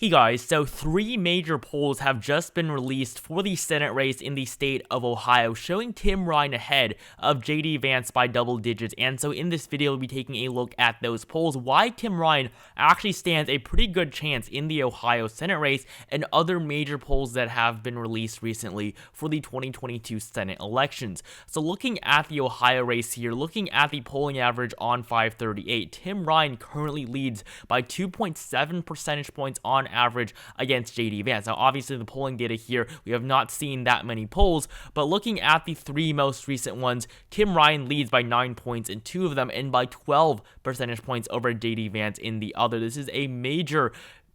Hey guys, so 3 major polls have just been released for the Senate race in the state of Ohio, showing Tim Ryan ahead of JD Vance by double digits. And so in this video, we'll be taking a look at those polls, why Tim Ryan actually stands a pretty good chance in the Ohio Senate race, and other major polls that have been released recently for the 2022 Senate elections. So looking at the Ohio race here, looking at the polling average on 538, Tim Ryan currently leads by 2.7 percentage points on average against JD Vance. Now, obviously, the polling data here, we have not seen that many polls, but looking at the 3 most recent ones, Tim Ryan leads by 9 points in 2 of them and by 12 percentage points over JD Vance in the other. This is a major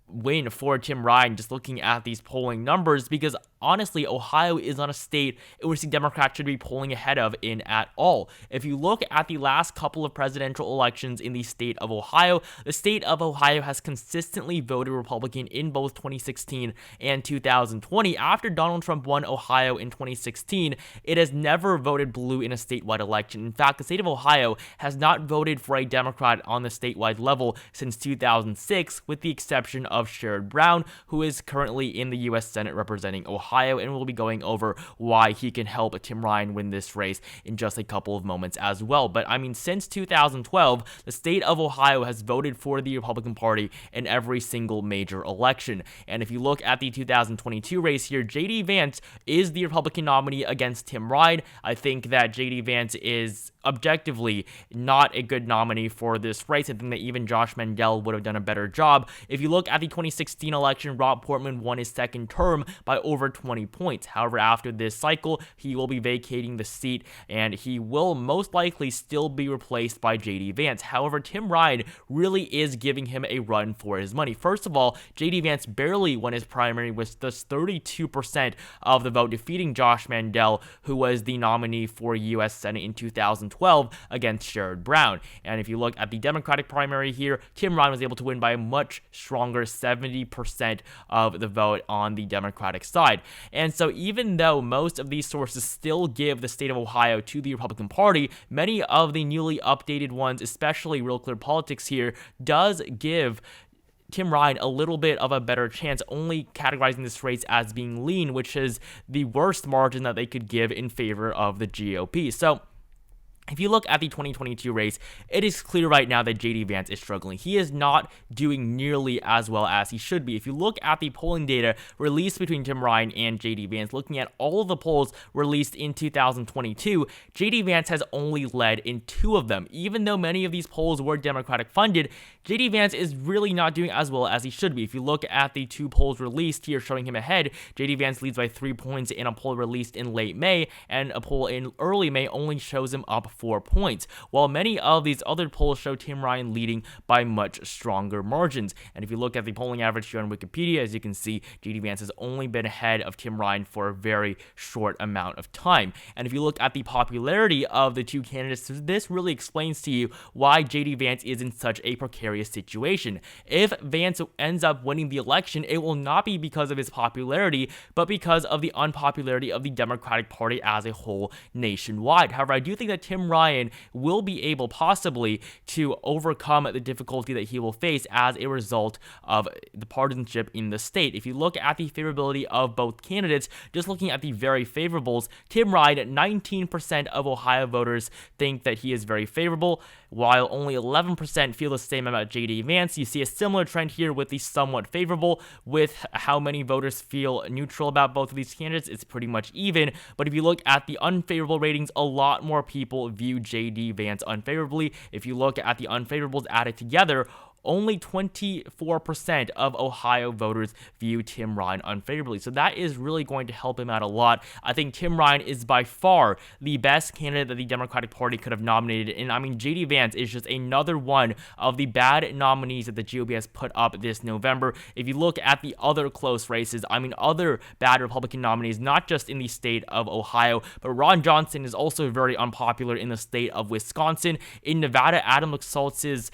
win for Tim Ryan just looking at these polling numbers, because honestly, Ohio is not a state in which the Democrats should be polling ahead of in at all. If you look at the last couple of presidential elections in the state of Ohio, the state of Ohio has consistently voted Republican in both 2016 and 2020. After Donald Trump won Ohio in 2016, it has never voted blue in a statewide election. In fact, the state of Ohio has not voted for a Democrat on the statewide level since 2006, with the exception of Sherrod Brown, who is currently in the U.S. Senate representing Ohio, and we'll be going over why he can help Tim Ryan win this race in just a couple of moments as well. But I mean, since 2012, the state of Ohio has voted for the Republican Party in every single major election. And if you look at the 2022 race here, JD Vance is the Republican nominee against Tim Ryan. I think that JD Vance is objectively not a good nominee for this race. I think that even Josh Mandel would have done a better job. If you look at the 2016 election, Rob Portman won his second term by over 20 points. However, after this cycle, he will be vacating the seat, and he will most likely still be replaced by JD Vance. However, Tim Ryan really is giving him a run for his money. First of all, JD Vance barely won his primary with just 32% of the vote, defeating Josh Mandel, who was the nominee for U.S. Senate in 2012 against Sherrod Brown. And if you look at the Democratic primary here, Tim Ryan was able to win by a much stronger 70% of the vote on the Democratic side. And so even though most of these sources still give the state of Ohio to the Republican Party, many of the newly updated ones, especially Real Clear Politics here, does give Tim Ryan a little bit of a better chance, only categorizing this race as being lean, which is the worst margin that they could give in favor of the GOP. So if you look at the 2022 race, it is clear right now that JD Vance is struggling. He is not doing nearly as well as he should be. If you look at the polling data released between Tim Ryan and JD Vance, looking at all of the polls released in 2022, JD Vance has only led in 2 of them. Even though many of these polls were Democratic funded, JD Vance is really not doing as well as he should be. If you look at the 2 polls released here showing him ahead, JD Vance leads by 3 points in a poll released in late May, and a poll in early May only shows him up 4 points, while many of these other polls show Tim Ryan leading by much stronger margins. And if you look at the polling average here on Wikipedia, as you can see, JD Vance has only been ahead of Tim Ryan for a very short amount of time. And if you look at the popularity of the 2 candidates, this really explains to you why JD Vance is in such a precarious situation. If Vance ends up winning the election, it will not be because of his popularity, but because of the unpopularity of the Democratic Party as a whole nationwide. However, I do think that Tim Ryan will be able possibly to overcome the difficulty that he will face as a result of the partisanship in the state. If you look at the favorability of both candidates, just looking at the very favorables, Tim Ryan, 19% of Ohio voters think that he is very favorable, while only 11% feel the same about JD Vance. You see a similar trend here with the somewhat favorable. With how many voters feel neutral about both of these candidates, it's pretty much even. But if you look at the unfavorable ratings, a lot more people view JD Vance unfavorably. If you look at the unfavorables added together, only 24% of Ohio voters view Tim Ryan unfavorably. So that is really going to help him out a lot. I think Tim Ryan is by far the best candidate that the Democratic Party could have nominated. And I mean, JD Vance is just another one of the bad nominees that the GOP has put up this November. If you look at the other close races, I mean, other bad Republican nominees, not just in the state of Ohio, but Ron Johnson is also very unpopular in the state of Wisconsin. In Nevada, Adam Laxalt's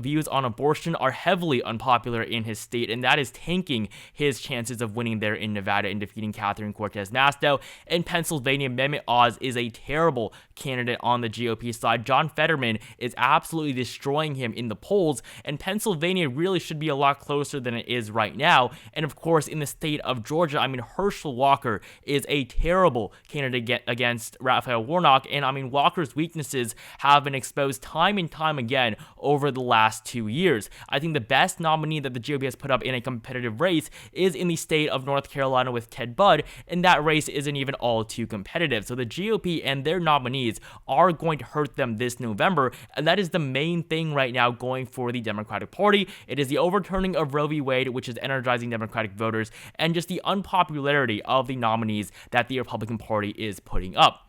views on abortion are heavily unpopular in his state, and that is tanking his chances of winning there in Nevada and defeating Catherine Cortez Masto. In Pennsylvania, Mehmet Oz is a terrible candidate on the GOP side. John Fetterman is absolutely destroying him in the polls, and Pennsylvania really should be a lot closer than it is right now. And of course, in the state of Georgia, I mean, Herschel Walker is a terrible candidate against Raphael Warnock, and I mean, Walker's weaknesses have been exposed time and time again over the last 2 years. I think the best nominee that the GOP has put up in a competitive race is in the state of North Carolina with Ted Budd, and that race isn't even all too competitive. So the GOP and their nominees are going to hurt them this November, and that is the main thing right now going for the Democratic Party. It is the overturning of Roe v. Wade, which is energizing Democratic voters, and just the unpopularity of the nominees that the Republican Party is putting up.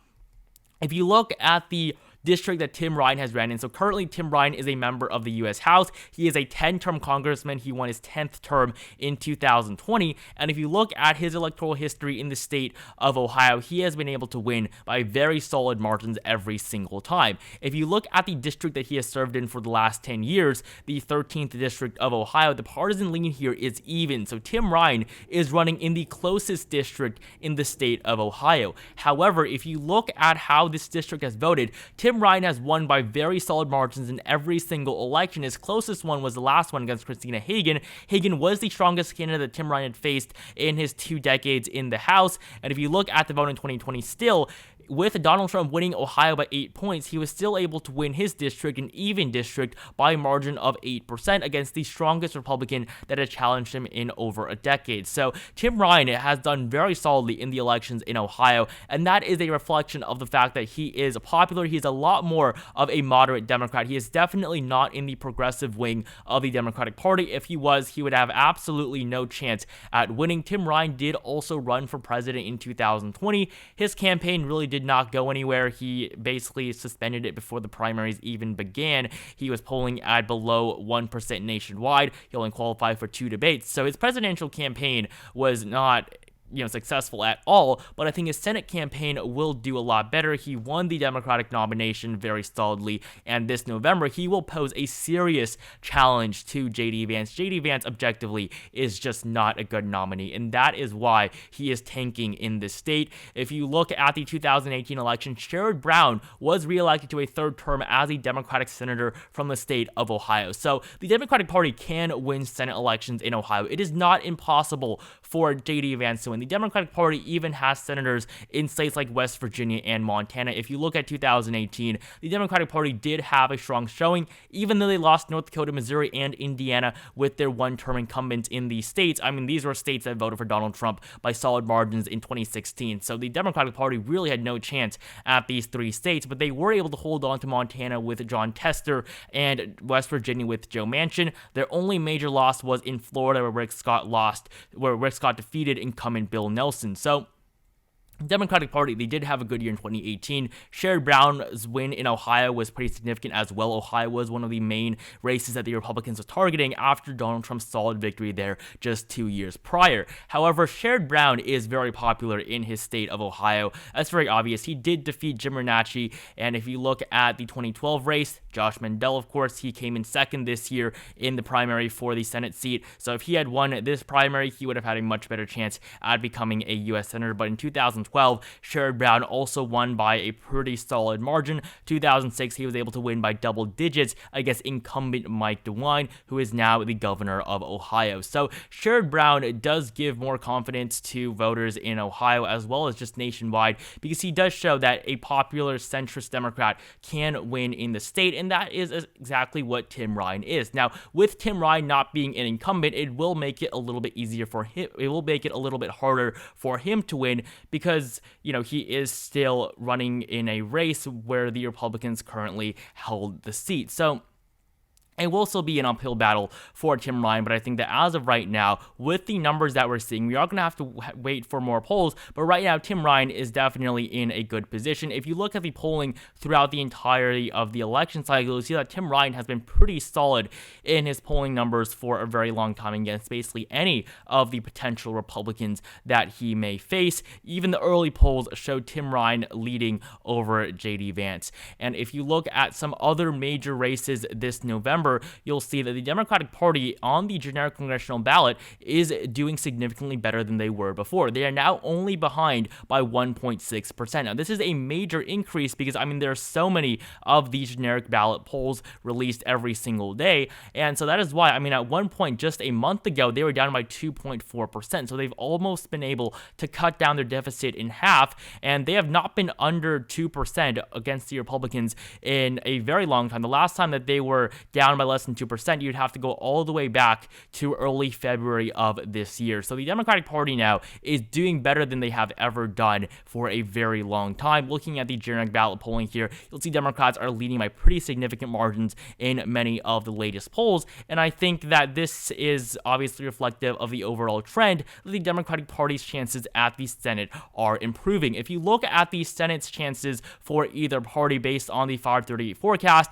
If you look at the district that Tim Ryan has ran in. So currently, Tim Ryan is a member of the U.S. House. He is a 10-term congressman. He won his 10th term in 2020. And if you look at his electoral history in the state of Ohio, he has been able to win by very solid margins every single time. If you look at the district that he has served in for the last 10 years, the 13th district of Ohio, the partisan lean here is even. So Tim Ryan is running in the closest district in the state of Ohio. However, if you look at how this district has voted, Tim Ryan has won by very solid margins in every single election. His closest one was the last one against Christina Hagan. Hagan was the strongest candidate that Tim Ryan had faced in his 2 decades in the House. And if you look at the vote in 2020 still, with Donald Trump winning Ohio by 8 points, he was still able to win his district, an even district, by a margin of 8% against the strongest Republican that had challenged him in over a decade. So Tim Ryan has done very solidly in the elections in Ohio, and that is a reflection of the fact that he is popular. He is a lot more of a moderate Democrat. He is definitely not in the progressive wing of the Democratic Party. If he was, he would have absolutely no chance at winning. Tim Ryan did also run for president in 2020. His campaign really did not go anywhere. He basically suspended it before the primaries even began. He was polling at below 1% nationwide. He only qualified for 2 debates. So his presidential campaign was not successful at all, but I think his Senate campaign will do a lot better. He won the Democratic nomination very solidly, and this November, he will pose a serious challenge to J.D. Vance. J.D. Vance, objectively, is just not a good nominee, and that is why he is tanking in this state. If you look at the 2018 election, Sherrod Brown was reelected to a 3rd term as a Democratic senator from the state of Ohio. So the Democratic Party can win Senate elections in Ohio. It is not impossible for J.D. Vance to win. The Democratic Party even has senators in states like West Virginia and Montana. If you look at 2018, the Democratic Party did have a strong showing, even though they lost North Dakota, Missouri, and Indiana with their 1-term incumbents in these states. I mean, these were states that voted for Donald Trump by solid margins in 2016. So the Democratic Party really had no chance at these 3 states, but they were able to hold on to Montana with John Tester and West Virginia with Joe Manchin. Their only major loss was in Florida, where Rick Scott defeated incumbent Bill Nelson. So Democratic Party, they did have a good year in 2018. Sherrod Brown's win in Ohio was pretty significant as well. Ohio was one of the main races that the Republicans were targeting after Donald Trump's solid victory there just 2 years prior. However, Sherrod Brown is very popular in his state of Ohio. That's very obvious. He did defeat Jim Renacci, and if you look at the 2012 race, Josh Mandel, of course, he came in second this year in the primary for the Senate seat. So if he had won this primary, he would have had a much better chance at becoming a U.S. Senator. But in 2012, Sherrod Brown also won by a pretty solid margin. 2006, he was able to win by double digits against incumbent Mike DeWine, who is now the governor of Ohio. So Sherrod Brown does give more confidence to voters in Ohio as well as just nationwide, because he does show that a popular centrist Democrat can win in the state, and that is exactly what Tim Ryan is. Now, with Tim Ryan not being an incumbent, it will make it a little bit easier for him. It will make it a little bit harder for him to win, because he is still running in a race where the Republicans currently held the seat. So it will still be an uphill battle for Tim Ryan, but I think that as of right now, with the numbers that we're seeing, we are going to have to wait for more polls, but right now, Tim Ryan is definitely in a good position. If you look at the polling throughout the entirety of the election cycle, you'll see that Tim Ryan has been pretty solid in his polling numbers for a very long time against basically any of the potential Republicans that he may face. Even the early polls showed Tim Ryan leading over J.D. Vance. And if you look at some other major races this November, November, you'll see that the Democratic Party on the generic congressional ballot is doing significantly better than they were before. They are now only behind by 1.6%. Now, this is a major increase because, I mean, there are so many of these generic ballot polls released every single day, and so that is why, I mean, at one point just a month ago, they were down by 2.4%, so they've almost been able to cut down their deficit in half, and they have not been under 2% against the Republicans in a very long time. The last time that they were down by less than 2%, you'd have to go all the way back to early February of this year. So the Democratic Party now is doing better than they have ever done for a very long time. Looking at the generic ballot polling here, you'll see Democrats are leading by pretty significant margins in many of the latest polls, and I think that this is obviously reflective of the overall trend that the Democratic Party's chances at the Senate are improving. If you look at the Senate's chances for either party based on the 538 forecast,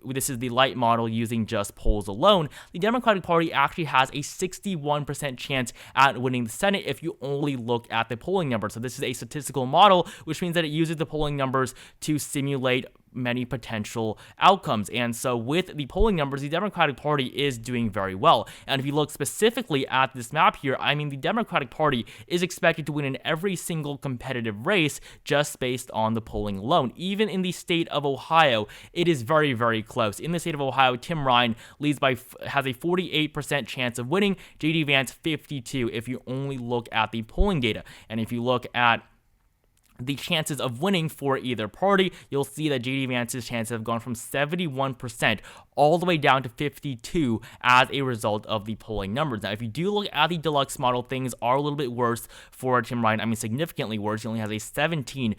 this is the light model using just polls alone, the Democratic Party actually has a 61% chance at winning the Senate if you only look at the polling numbers. So this is a statistical model, which means that it uses the polling numbers to simulate many potential outcomes. And so with the polling numbers, the Democratic Party is doing very well. And if you look specifically at this map here, I mean, the Democratic Party is expected to win in every single competitive race just based on the polling alone. Even in the state of Ohio, it is very, very close. In the state of Ohio, Tim Ryan has a 48% chance of winning, JD Vance 52% if you only look at the polling data. And if you look at the chances of winning for either party, you'll see that JD Vance's chances have gone from 71% all the way down to 52% as a result of the polling numbers. Now, if you do look at the deluxe model, things are a little bit worse for Tim Ryan. I mean, significantly worse. He only has a 17%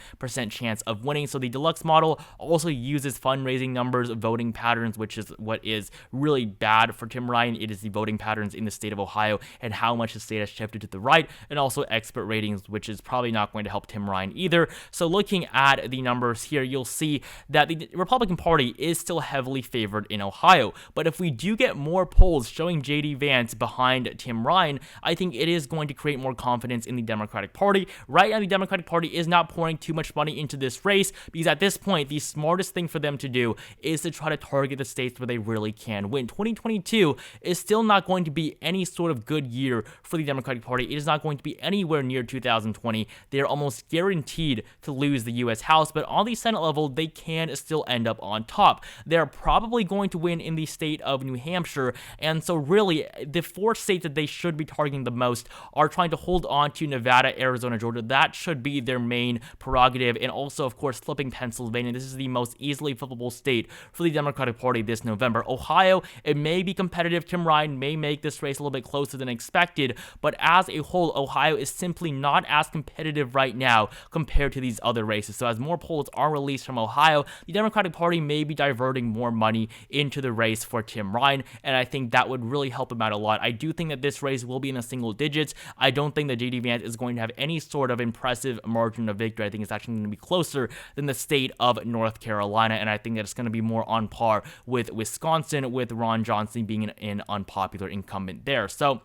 chance of winning. So the deluxe model also uses fundraising numbers, voting patterns, which is what is really bad for Tim Ryan. It is the voting patterns in the state of Ohio and how much the state has shifted to the right, and also expert ratings, which is probably not going to help Tim Ryan either. So looking at the numbers here, you'll see that the Republican Party is still heavily favored in Ohio. But if we do get more polls showing JD Vance behind Tim Ryan, I think it is going to create more confidence in the Democratic Party. Right now, the Democratic Party is not pouring too much money into this race because at this point, the smartest thing for them to do is to try to target the states where they really can win. 2022 is still not going to be any sort of good year for the Democratic Party. It is not going to be anywhere near 2020. They are almost guaranteed to lose the U.S. House, but on the Senate level, they can still end up on top. They're probably going to win in the state of New Hampshire, and so really, the four states that they should be targeting the most are trying to hold on to Nevada, Arizona, Georgia. That should be their main prerogative, and also, of course, flipping Pennsylvania. This is the most easily flippable state for the Democratic Party this November. Ohio, it may be competitive. Tim Ryan may make this race a little bit closer than expected, but as a whole, Ohio is simply not as competitive right now compared to these other races. So as more polls are released from Ohio, the Democratic Party may be diverting more money into the race for Tim Ryan, and I think that would really help him out a lot. I do think that this race will be in the single digits. I don't think that JD Vance is going to have any sort of impressive margin of victory. I think it's actually going to be closer than the state of North Carolina, and I think that it's going to be more on par with Wisconsin, with Ron Johnson being an unpopular incumbent there. So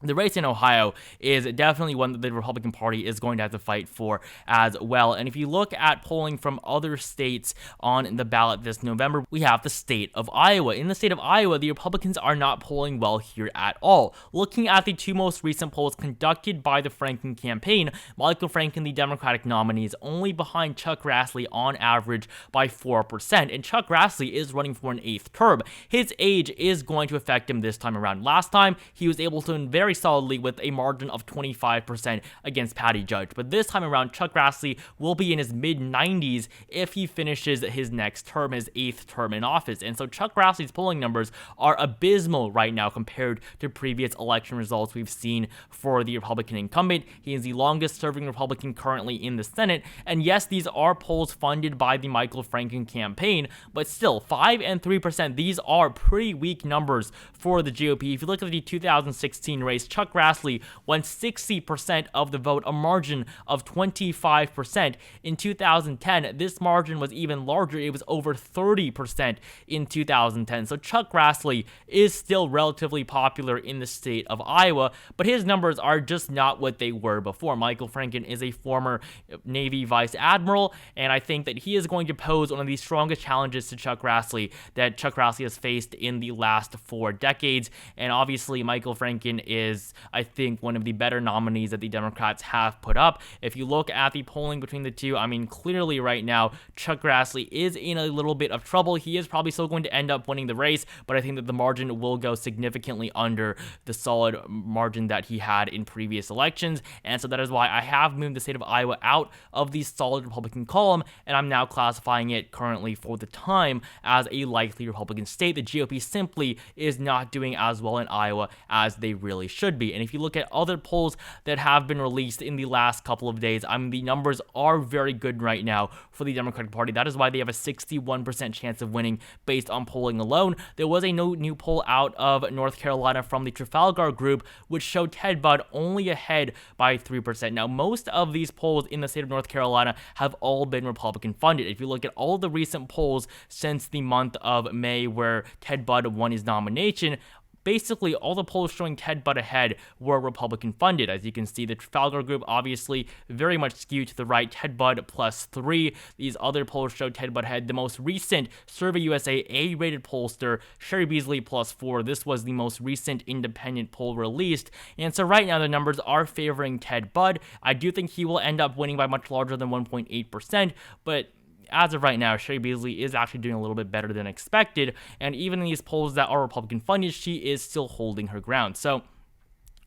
the race in Ohio is definitely one that the Republican Party is going to have to fight for as well. And if you look at polling from other states on the ballot this November, we have the state of Iowa. In the state of Iowa, the Republicans are not polling well here at all. Looking at the two most recent polls conducted by the Franken campaign, Michael Franken, the Democratic nominee, is only behind Chuck Grassley on average by 4%. And Chuck Grassley is running for an 8th term. His age is going to affect him this time around. Last time, he was able to win very solidly with a margin of 25% against Patty Judge. But this time around, Chuck Grassley will be in his mid-90s if he finishes his next term, his 8th term in office. And so Chuck Grassley's polling numbers are abysmal right now compared to previous election results we've seen for the Republican incumbent. He is the longest-serving Republican currently in the Senate. And yes, these are polls funded by the Michael Franken campaign, but still, 5% and 3%, these are pretty weak numbers for the GOP. If you look at the 2016 race race, Chuck Grassley won 60% of the vote, a margin of 25%. In 2010, this margin was even larger. It was over 30% in 2010. So Chuck Grassley is still relatively popular in the state of Iowa, but his numbers are just not what they were before. Michael Franken is a former Navy Vice Admiral, and I think that he is going to pose one of the strongest challenges to Chuck Grassley that Chuck Grassley has faced in the last 4 decades. And obviously, Michael Franken is, I think, one of the better nominees that the Democrats have put up. If you look at the polling between the two, I mean, clearly right now, Chuck Grassley is in a little bit of trouble. He is probably still going to end up winning the race, but I think that the margin will go significantly under the solid margin that he had in previous elections. And so that is why I have moved the state of Iowa out of the solid Republican column, and I'm now classifying it currently for the time as a likely Republican state. The GOP simply is not doing as well in Iowa as they really should be. And if you look at other polls that have been released in the last couple of days, I mean, the numbers are very good right now for the Democratic Party. That is why they have a 61% chance of winning based on polling alone. There was a new poll out of North Carolina from the Trafalgar Group, which showed Ted Budd only ahead by 3%. Now, most of these polls in the state of North Carolina have all been Republican funded. If you look at all the recent polls since the month of May where Ted Budd won his nomination, basically all the polls showing Ted Budd ahead were Republican funded. As you can see, the Trafalgar Group obviously very much skewed to the right, Ted Budd +3. These other polls showed Ted Budd ahead. The most recent Survey USA A-rated pollster, Sherry Beasley +4. This was the most recent independent poll released. And so right now the numbers are favoring Ted Budd. I do think he will end up winning by much larger than 1.8%, but as of right now, Sherry Beasley is actually doing a little bit better than expected, and even in these polls that are Republican funded, she is still holding her ground. So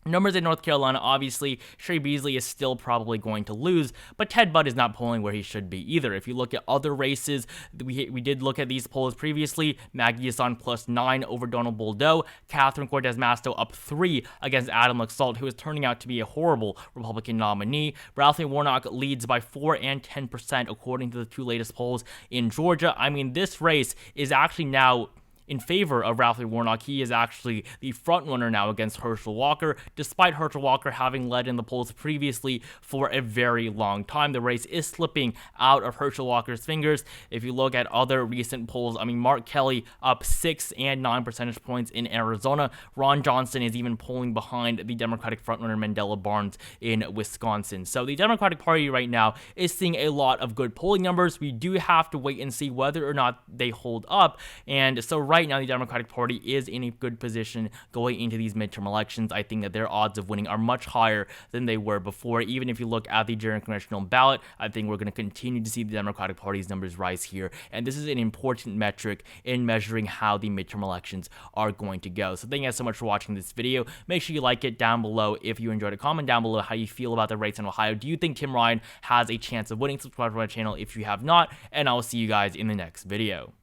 numbers in North Carolina, obviously, Sherry Beasley is still probably going to lose, but Ted Budd is not polling where he should be either. If you look at other races, we did look at these polls previously. Maggie Hassan +9 over Donald Boldeau. Catherine Cortez Masto up 3 against Adam Laxalt, who is turning out to be a horrible Republican nominee. Ralphie Warnock leads by 4 and 10% according to the 2 latest polls in Georgia. I mean, this race is actually now in favor of Ralphie Warnock. He is actually the front runner now against Herschel Walker, despite Herschel Walker having led in the polls previously for a very long time. The race is slipping out of Herschel Walker's fingers. If you look at other recent polls, I mean, Mark Kelly up 6 and 9 percentage points in Arizona. Ron Johnson is even polling behind the Democratic frontrunner Mandela Barnes in Wisconsin. So the Democratic Party right now is seeing a lot of good polling numbers. We do have to wait and see whether or not they hold up. And so right now, the Democratic Party is in a good position going into these midterm elections. I think that their odds of winning are much higher than they were before. Even if you look at the general congressional ballot, I think we're going to continue to see the Democratic Party's numbers rise here. And this is an important metric in measuring how the midterm elections are going to go. So thank you guys so much for watching this video. Make sure you like it down below if you enjoyed it. Comment down below how you feel about the race in Ohio. Do you think Tim Ryan has a chance of winning? Subscribe to my channel if you have not, and I will see you guys in the next video.